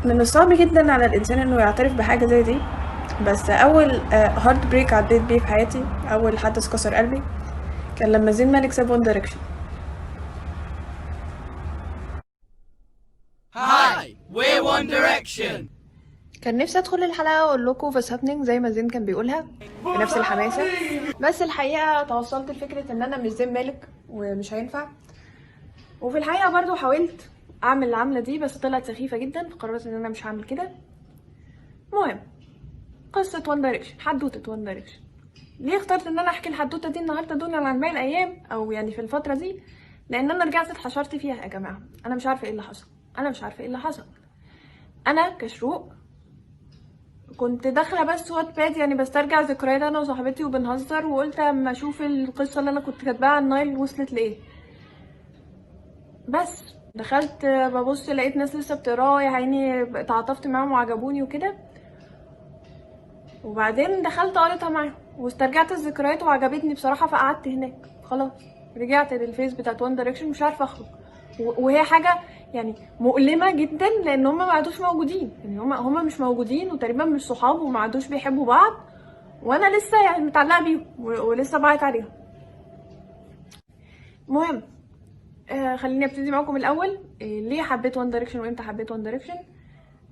من الصعب جدا على الانسان انه يعترف بحاجه زي دي. بس اول هارد بريك عديت بيه في حياتي، اول حدث كسر قلبي، كان لما زين مالك ساب وان دايركشن. Hi, we're One Direction. كان نفسي ادخل الحلقه واقول لكم what's happening زي ما زين كان بيقولها بنفس الحماسه، بس الحقيقه توصلت لفكره ان انا مش زين مالك ومش هينفع. وفي الحقيقه برضو حاولت اعمل العمله دي بس طلعت سخيفه جدا، فقررت ان انا مش هعمل كده. المهم، قصه وان دايركشن، حدوته وان دايركشن. ليه اخترت ان انا احكي الحدوته دي النهارده دون عن باقي الايام او يعني في الفتره دي؟ لان انا رجعت اتحشرت فيها يا جماعه. انا مش عارفه ايه اللي حصل، انا مش عارفه ايه اللي حصل. انا كشروق كنت داخله بس وات باد، يعني بسترجع ذكريات انا وصاحبتي وبنهزر، وقلت اما اشوف القصه اللي انا كنت كاتباها على النايل وصلت لايه. بس دخلت ببص لقيت ناس لسه بتقراه، يا عيني اتعاطفت معاهم وعجبوني وكده. وبعدين دخلت قريتها معاهم واسترجعت الذكريات وعجبتني بصراحه، فقعدت هناك خلاص. رجعت للفيس بتاعت وان دايركشن مش عارفه اخرج. وهي حاجه يعني مؤلمه جدا، لان هم ما عادوش موجودين، يعني هم مش موجودين وتقريبا مش صحاب وما عادوش بيحبوا بعض، وانا لسه يعني متعلقه بيهم ولسه بعيط عليهم. المهم، خليني ابتدي معاكم الاول. ليه حبيت وان دايركشن وامتى حبيت وان دايركشن؟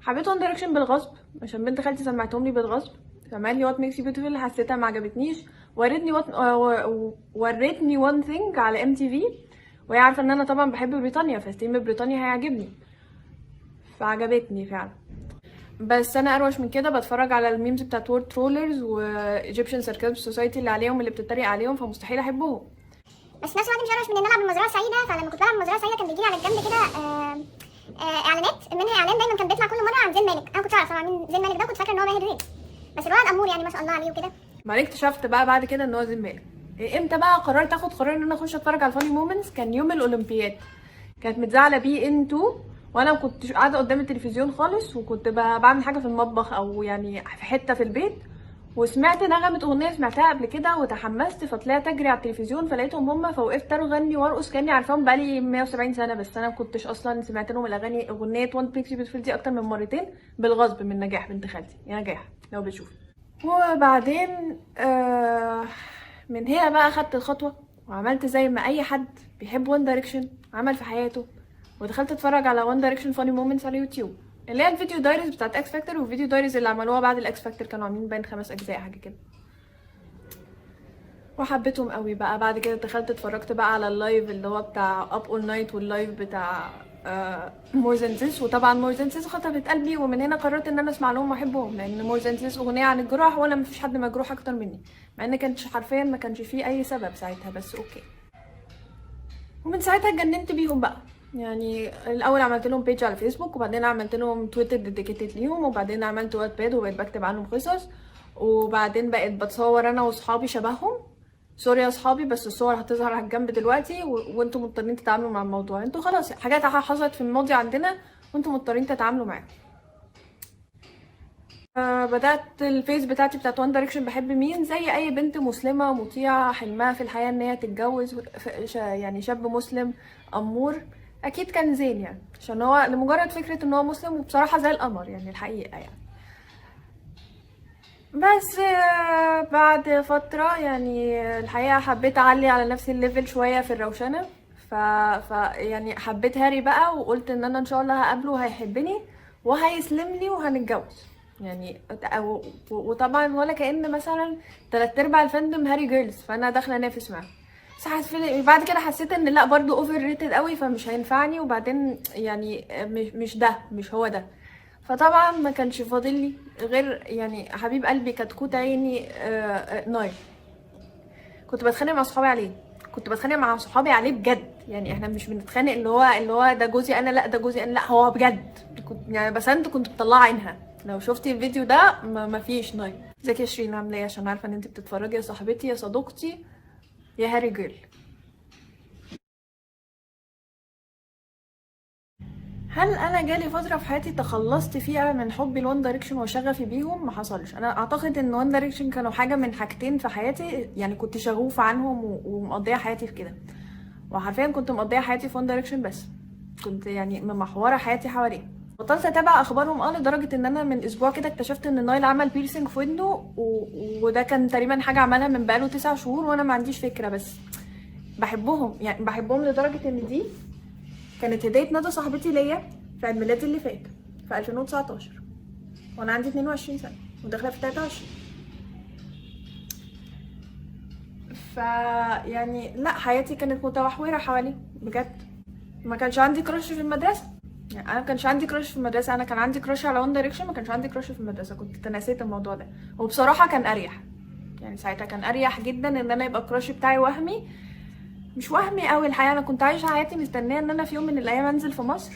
حبيت وان دايركشن بالغصب، عشان بنت خالتي سمعتهم لي بالغصب. سمعت لي وات ميكس يو بيوتيفul، حسيتها ما عجبتنيش. ورتني وان ثينج على ام تي في، وهي عارفه ان انا طبعا بحب بريطانيا، فستيم بريطانيا هيعجبني، فعجبتني فعلا. بس انا اروش من كده، بتفرج على الميمز بتاعت وورد ترولرز وايجيبشن ساركازم سوسايتي اللي عليهم اللي بتتريق عليهم، فمستحيل احبهم. بس في نفس الوقت مش هرش من ان العب المزرعه السعيده. فلما كنت بلعب المزرعه السعيده كان بيجي لي على الجنب كده اعلانات، منها اعلان دايما كان بيطلع كل مره عن زين مالك. انا كنت اعرف طبعا مين زين مالك ده، كنت فاكره ان هو ماهر ريس، بس الولد امور يعني ما شاء الله عليه وكده. بعدين اكتشفت بقى بعد كده ان هو زين مالك. امتى بقى قررت اخد قرار ان انا اخش اتفرج على الفاني مومنتس؟ كان يوم الاولمبياد، كانت متذاعه بي ان 2، وانا كنت قاعده قدام التلفزيون خالص، وكنت بعمل حاجه في المطبخ او يعني في حته في البيت، وسمعت نغمه اغنيه سمعتها قبل كده وتحمست، فطلعت اجري على التلفزيون فلقيتهم هم، فوقفت اغني وارقص كاني عارفاهم بقالي 170 سنه، بس انا كنتش اصلا سمعت لهم الاغاني، اغنيه وان بيكسي بيوتيفul دي اكتر من مرتين بالغصب من نجاح بنت خالتي. يا نجاح لو بتشوفي. وبعدين من هنا بقى اخدت الخطوه وعملت زي ما اي حد بيحب وان دايركشن عمل في حياته، ودخلت اتفرج على وان دايركشن فاني مومنتس على يوتيوب، اللي هي الفيديو دايريز بتاعت اكس فاكتور، والفيديو دايريز اللي عملوها بعد الاكس فاكتور كانوا عاملين باين 5 اجزاء حاجه كده. وحبيتهم قوي بقى. بعد كده دخلت اتفرجت بقى على اللايف اللي هو بتاع اب اول نايت، واللايف بتاع مور ذان ذس، وطبعا مور ذان ذس خطفت قلبي، ومن هنا قررت ان انا اسمع لهم واحبهم، لان مور ذان ذس اغنيه عن الجراح، وانا مفيش حد مجروح اكتر مني، مع ان كانش حرفيا ما كانش فيه اي سبب ساعتها، بس اوكي. ومن ساعتها اتجننت بيهم بقى. يعني الاول عملت لهم بيج على فيسبوك، وبعدين عملت لهم تويتر ديديكيتد ليهم، وبعدين عملت وات باد وبقيت بكتب عنهم قصص، وبعدين بقيت بتصور انا واصحابي شبههم. سوري يا اصحابي، بس الصور هتظهر على الجنب دلوقتي وانتم مضطرين تتعاملوا مع الموضوع، انتوا خلاص حاجات حصلت في الماضي عندنا وانتم مضطرين تتعاملوا معاها. بدأت الفيس بتاعتي بتاعت وان دايركشن بحب مين، زي اي بنت مسلمة مطيعة حلمها في الحياة ان هي تتجوز يعني شاب مسلم امور، اكيد كان زين، يعني عشان هو لمجرد فكرة ان هو مسلم، وبصراحة زي القمر يعني الحقيقة يعني. بس بعد فترة يعني الحقيقة حبيت اعلي على نفسي الليفل شوية في الروشنة، ف يعني حبيت هاري بقى، وقلت ان انا ان شاء الله هقابله وهيحبني وهيسلم لي وهنتجوز يعني. وطبعا ولا كأن مثلا 3/4 الفاندوم هاري جيرلز، فانا داخله انافس معاه. بس بعد كده حسيت ان لا، برضو اوفر ريتد قوي فمش هينفعني، وبعدين يعني مش هو ده. فطبعا ما كانش فاضل لي غير يعني حبيب قلبي كتكوت عيني نايل. كنت بتخانق مع صحابي عليه، كنت بتخانق مع صحابي عليه بجد، يعني احنا مش بنتخانق اللي هو ده جوزي انا، لا ده جوزي انا، لا هو بجد. كنت يعني بسنت، كنت مطلعه عينها. لو شفتي الفيديو ده ما فيش نايل. ازيك يا شيرين، عامله ايه؟ عشان عارفه ان انت بتتفرجي، يا صاحبتي يا صديقتي يا هاري جيرل. هل انا جالي فتره في حياتي تخلصت فيها من حبي لون دايركشن وشغفي بيهم؟ ما حصلش. انا اعتقد ان وان دايركشن كانوا حاجه من حاجتين في حياتي، يعني كنت شغوفه عنهم ومقضيه حياتي في كده، وحرفيا كنت مقضيه حياتي في وان دايركشن، بس كنت يعني ممحوره حياتي حواليه. بطلت اتابع اخبارهم لدرجه ان انا من اسبوع كده اكتشفت ان نايل عمل بيرسينج في ودنه وده كان تقريبا حاجه عملها من بقاله 9 شهور وانا ما عنديش فكره، بس بحبهم يعني، بحبهم لدرجه ان دي كانت هديه ندى صاحبتي ليا في عيد ميلادي اللي فات في 2019 وانا عندي 22 سنه وداخله في 23. يعني لا، حياتي كانت متمحوره حواليه بجد. ما كانش عندي كراش في المدرسه، يعني انا ما كانش عندي كراش في المدرسه، انا كان عندي كراش على وان دايركشن، ما كانش عندي كراش في المدرسه. كنت تناسيت الموضوع ده، وبصراحه كان اريح، يعني ساعتها كان اريح جدا ان انا يبقى الكراش بتاعي وهمي، مش وهمي قوي الحقيقه. انا كنت عايشه حياتي مستنيه ان انا في يوم من الايام انزل في مصر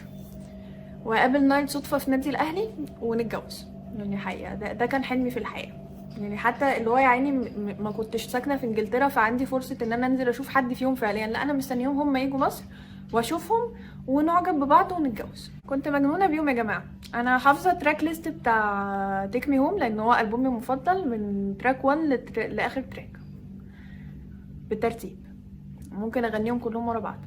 واقابل نايل صدفه في نادي الاهلي ونتجوز، يعني حقيقه ده كان حلمي في الحياه. يعني حتى اللي هو يا عيني ما كنتش ساكنه في انجلترا فعندي فرصه ان انا انزل اشوف حد فيهم فعليا، لا انا مستنيهم هم يجوا مصر واشوفهم ونعجب ببعض ونتجوز. كنت مجنونه بيهم يا جماعه. انا حافظه تراك ليست بتاع تيك مي هوم لان هو البومي المفضل من تراك 1 لاخر تراك بالترتيب، ممكن اغنيهم كلهم ورا بعض.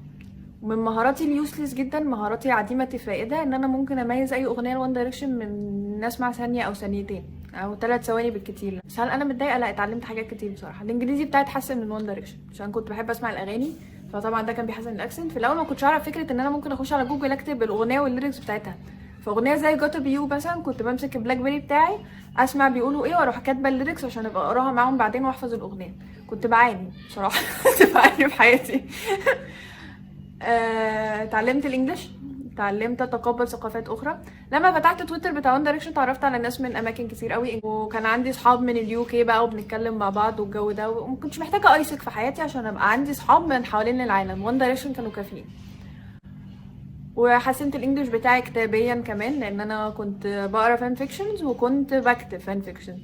ومن مهاراتي اليوسلس جدا، مهاراتي عديمه الفائده، ان انا ممكن اميز اي اغنيه لوان دايركشن من اسمع ثانيه او ثانيتين او 3 ثواني بالكتير. بس هل انا متضايقه؟ لا، اتعلمت حاجات كتير بصراحه. الانجليزي بتاعي اتحسن من وان دايركشن عشان كنت بحب اسمع الاغاني، فطبعا ده كان بيحسن الاكسنت. في الاول ما كنتش اعرف فكره ان انا ممكن اخش على جوجل اكتب الاغنيه والليركس بتاعتها. فاغنيه زي جوتا بيو مثلا كنت بمسك البلاك بيري بتاعي اسمع بيقولوا ايه واروح كاتبه الليركس عشان ابقى اقراها معاهم بعدين واحفظ الاغنيه. كنت بعاني بصراحه كنت بعاني في حياتي. اتعلمت الانجليش، اتعلمت اتقبل ثقافات اخرى. لما فتحت تويتر بتاع وان دايركشن اتعرفت على ناس من اماكن كتير قوي، وكان عندي صحاب من اليو كي بقى وبنتكلم مع بعض والجو ده، وما كنتش محتاجه ايسك في حياتي عشان ابقى عندي صحاب من حوالين العالم. وان دايركشن كانوا كافيين. وحسنت الانجليش بتاعي كتابيا كمان لان انا كنت بقرا فان فيكشنز وكنت بكتب فان فيكشن.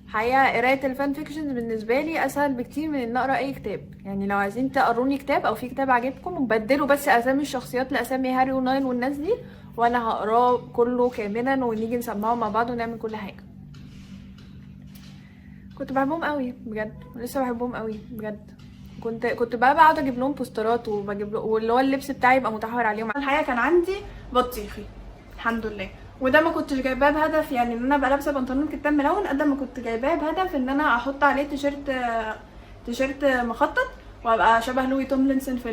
حقيقه قرايه الفان فيكشنز بالنسبه لي اسهل بكتير من ان اقرا اي كتاب. يعني لو عايزين تقروني كتاب او في كتاب عجبكم وبدلوا بس اسامي الشخصيات لاسامي هاري ونايل والناس دي، وانا هقراه كله كاملا ونيجي نسمعه مع بعض ونعمل كل حاجه. كنت بحبهم قوي بجد، لسه بحبهم قوي بجد. كنت بقى بقعد اجيب لهم بوسترات وبجيب له، واللي هو اللبس بتاعي يبقى متحور عليهم. الحقيقه كان عندي بطيخي الحمد لله، وده ما كنتش جايباه بهدف يعني ان انا ابقى لابسه بنطلون كتان ملون، قد ما كنت جايباه بهدف ان انا احط عليه تيشيرت مخطط وابقى شبه لوي توملينسون في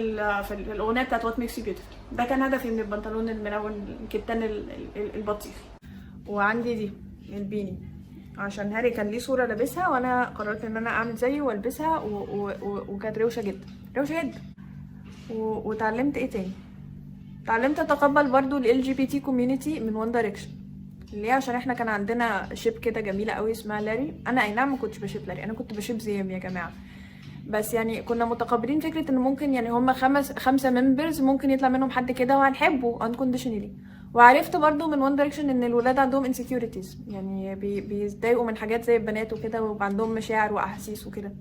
الاغنيه بتاعت وات ميكس يو بيوتيفول. ده كان هدفي من البنطلون الملون الكتان البطيخي. وعندي دي البيني عشان هاري كان ليه صوره لابسها وانا قررت ان انا اعمل زيه والبسها، وكانت روشه جدا روشه جدا. واتعلمت ايه تاني؟ اتعلمت اتقبل برضو ال LGBT كوميونتي من وان دايركشن، اللي هي عشان احنا كان عندنا شيب كده جميله قوي اسمها لاري. انا اي نعم ما كنتش بشيب لاري، انا كنت بشيب زيم يا جماعه، بس يعني كنا متقبلين فكره ان ممكن يعني هم 5 ممبرز ممكن يطلع منهم حد كده وهنحبه unconditionally. وعرفت برضو من وان دايركشن ان الولاد عندهم insecurities، يعني بيتضايقوا من حاجات زي البنات وكده وعندهم مشاعر واحاسيس وكده.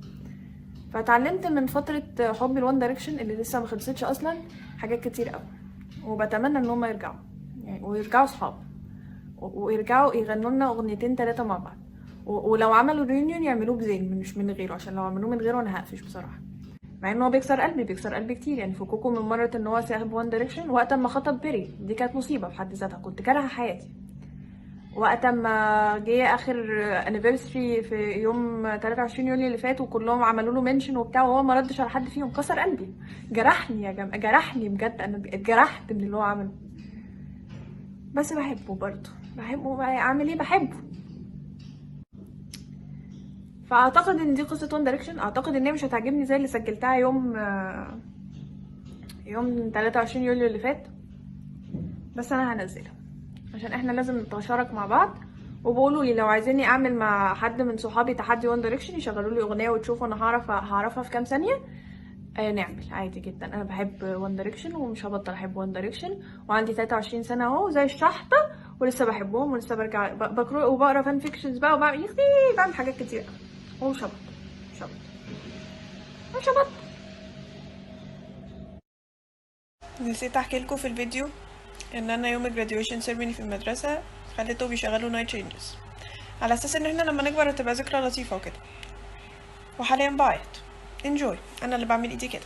فتعلمت من فتره حبي لوان دايركشن اللي لسه ما خلصتش اصلا حاجات كتير قوي، وبتمنى ان هم يرجعوا يعني، ويرجعوا صحاب ويرجعوا يغنوا لنا اغنيتين 3 مع بعض، ولو عملوا ريونيون يعملوه بزين مش من غيره، عشان لو عملوه من غيره انا هقفش بصراحه. مع ان هو بيكسر قلبي كتير يعني. فكوكو من مره ان هو ساحب وان دايركشن وقت ما خطب بيري، دي كانت مصيبه في حد ذاتها، كنت كارهه حياتي. وقت ما جه اخر انيفرسري في يوم 23 يوليو اللي فات وكلهم عملوا له منشن وبتاع وهو ما ردش على حد فيهم، كسر قلبي، جرحني يا جماعه، جرحني بجد، انا اتجرحت من اللي هو عمله. بس بحبه برضه، بحبه، اعمل ايه، بحبه. فاعتقد ان دي قصه وان دايركشن. اعتقد ان هي مش هتعجبني زي اللي سجلتها يوم 23 يوليو اللي فات، بس انا هنزلها عشان احنا لازم نتشارك مع بعض. وبقولوا لي لو عايزيني اعمل مع حد من صحابي تحدي وان دايركشن، يشغلوا لي اغنيه وتشوفوا انا هعرفها في كام ثانيه. نعمل عادي جدا. انا بحب وان دايركشن ومش هبطل احب وان دايركشن، وعندي 23 سنه اهو زي الشحطه ولسه بحبهم ولسه برجع بقرا وبقرا فان فيكشنز بقى وبعمل بعمل حاجات كتير قوي ومش هبطل. نسيت احكي لكم في الفيديو ان انا يوم الجراديويشن سيرموني في المدرسه خليته بيشغلوا نايت تشينجز على اساس ان احنا لما نكبر هتبقى ذكرى لطيفه وكده. وحاليا بعيط انجوي، انا اللي بعمل ايدي كده.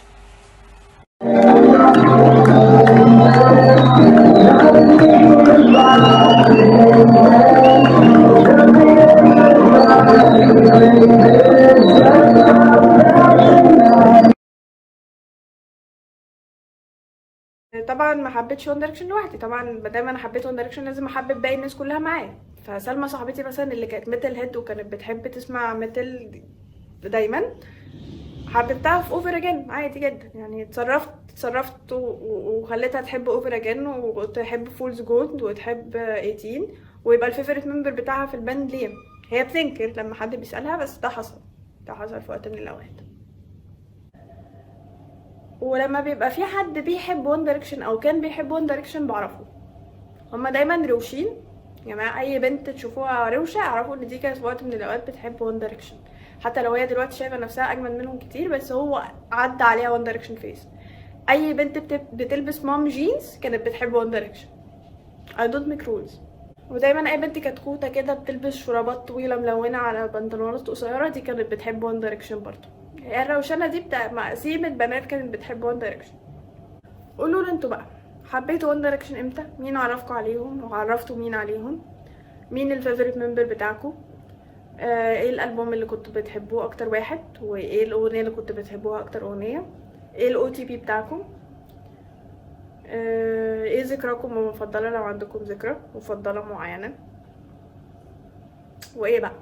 حبيتش وان دايركشن لوحدي، طبعا دايما انا حبيت وان دايركشن لازم احبب باقي الناس كلها معايا. فسلمى صاحبتي مثلا اللي كانت ميتال هيد وكانت بتحب تسمع ميتال دايما، حببتها في اوفر اجين عادي جدا. يعني اتصرفت وخليتها تحب اوفر اجين وتحب فولز جولد وتحب 18 ويبقى الفيفوريت ممبر بتاعها في الباند ليام. هي بتنكر لما حد بيسألها، بس ده حصل في وقت من الاوقات. ولما بيبقى في حد بيحب وان دايركشن او كان بيحب وان دايركشن بعرفه. هما دايما روشين يا جماعه، اي بنت تشوفوها روشه اعرفوا ان دي كانت في وقت من الاوقات بتحب وان دايركشن، حتى لو هي دلوقتي شايفه نفسها اجمل منهم كتير، بس هو عدى عليها وان دايركشن فيس. اي بنت بتلبس مام جينز كانت بتحب وان دايركشن. I don't make rules. ودايما اي بنت كتكوته كده بتلبس شرابات طويله ملونه على بنطلونات قصيره دي كانت بتحب وان دايركشن برضه. هي الروشنه دي بتاع مقسيمه بنات كانت بتحب وان دايركشن. قولوا لي انتوا بقى حبيتوا وان دايركشن امتى؟ مين عرفكوا عليهم وعرفتوا مين عليهم؟ مين الفيفوريت ممبر بتاعكم؟ ايه الالبوم اللي كنتوا بتحبوه اكتر واحد؟ وايه الاغنيه اللي كنتوا بتحبوها اكتر اغنيه؟ ايه الاو تي بي بتاعكم؟ ايه ذكراكم المفضله لو عندكم ذكرى مفضله معينه؟ وايه بقى؟